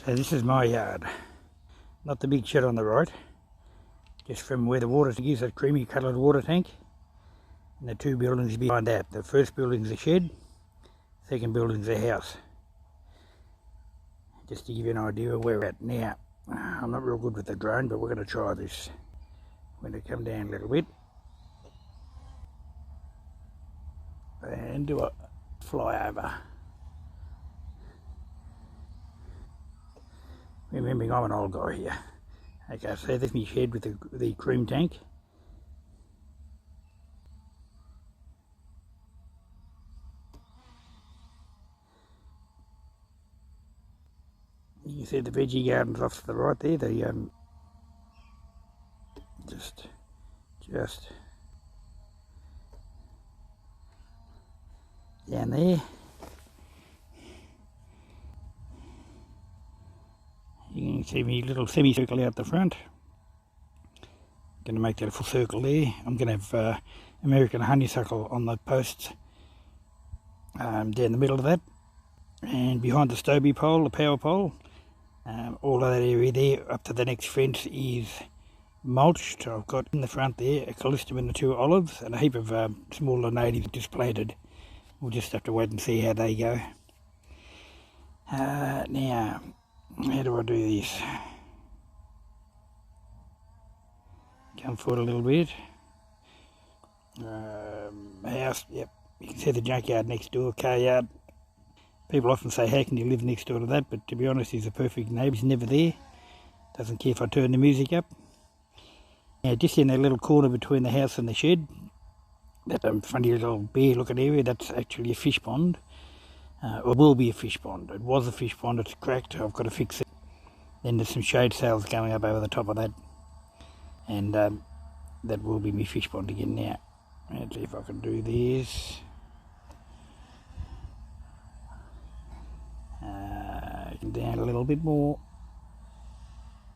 So this is my yard, not the big shed on the right, just from where the water tank is, that creamy coloured water tank, and the two buildings behind that. The first building's a shed, second building's a house. Just to give you an idea of where we're at now. I'm not real good with the drone, but we're going to try this. I'm going to come down a little bit and do a flyover. Remembering I'm an old guy here. Okay, so there's my shed with the cream tank. You can see the veggie gardens off to the right there. The just down there. You can see my little semicircle out the front. Going to make that a full circle there. I'm going to have American honeysuckle on the posts down the middle of that, and behind the Stobie pole, the power pole, all of that area there up to the next fence is mulched. I've got in the front there a callistum and the two olives and a heap of smaller natives just planted. We'll just have to wait and see how they go. Now, how do I do this? Come forward a little bit. House, yep. You can see the junkyard next door, car yard. People often say, how can you live next door to that? But to be honest, he's a perfect neighbour. He's never there. Doesn't care if I turn the music up. Now, just in that little corner between the house and the shed, that funny little bare looking area, that's actually a fish pond. Or will be a fish pond. It was a fish pond, it's cracked, I've got to fix it. Then there's some shade sails going up over the top of that. And that will be my fish pond again now. Let's see if I can do this. Down a little bit more.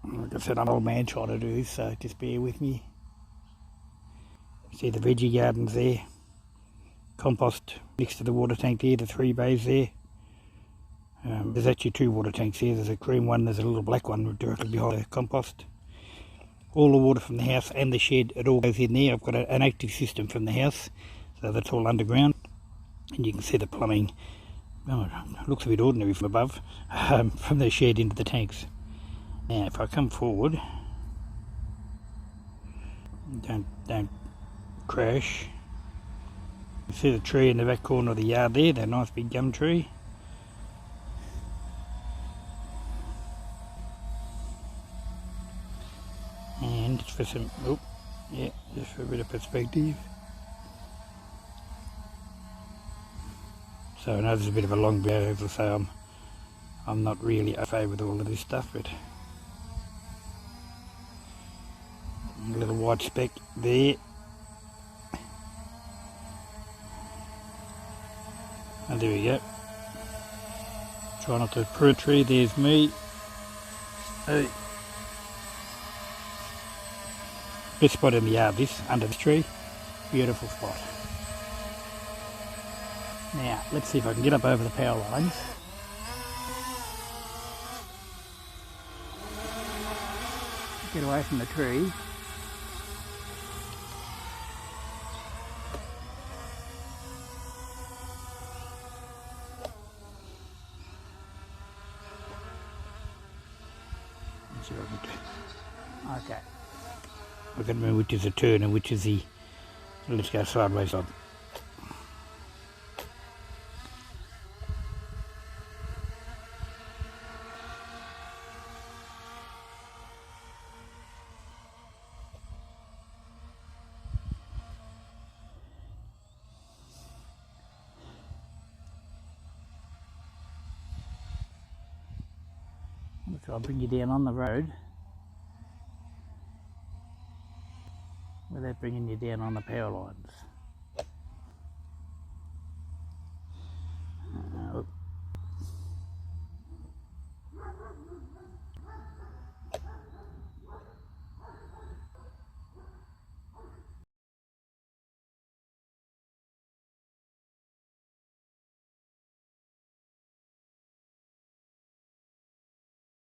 Like I said, I'm an old man trying to do this, so just bear with me. See the veggie gardens there. Compost next to the water tank there, the 3 bays there. There's actually 2 water tanks here. There's a cream one, there's a little black one directly behind the compost. All the water from the house and the shed, it all goes in there. I've got an active system from the house, so that's all underground. And you can see the plumbing. Oh, it looks a bit ordinary from above, from the shed into the tanks. Now if I come forward, don't crash. You see the tree in the back corner of the yard there, that nice big gum tree. And just for some, just for a bit of perspective. So I know there's a bit of a long video, so I'm not really okay with all of this stuff, but a little white speck there. And there we go. Try not to prune a tree. There's me. Hey. Best spot in the yard, this, under the tree. Beautiful spot. Now, let's see if I can get up over the power lines. Get away from the tree. Okay. We're going to remember which is a turn and which is the... Let's go sideways on. So I'll bring you down on the road without bringing you down on the power lines.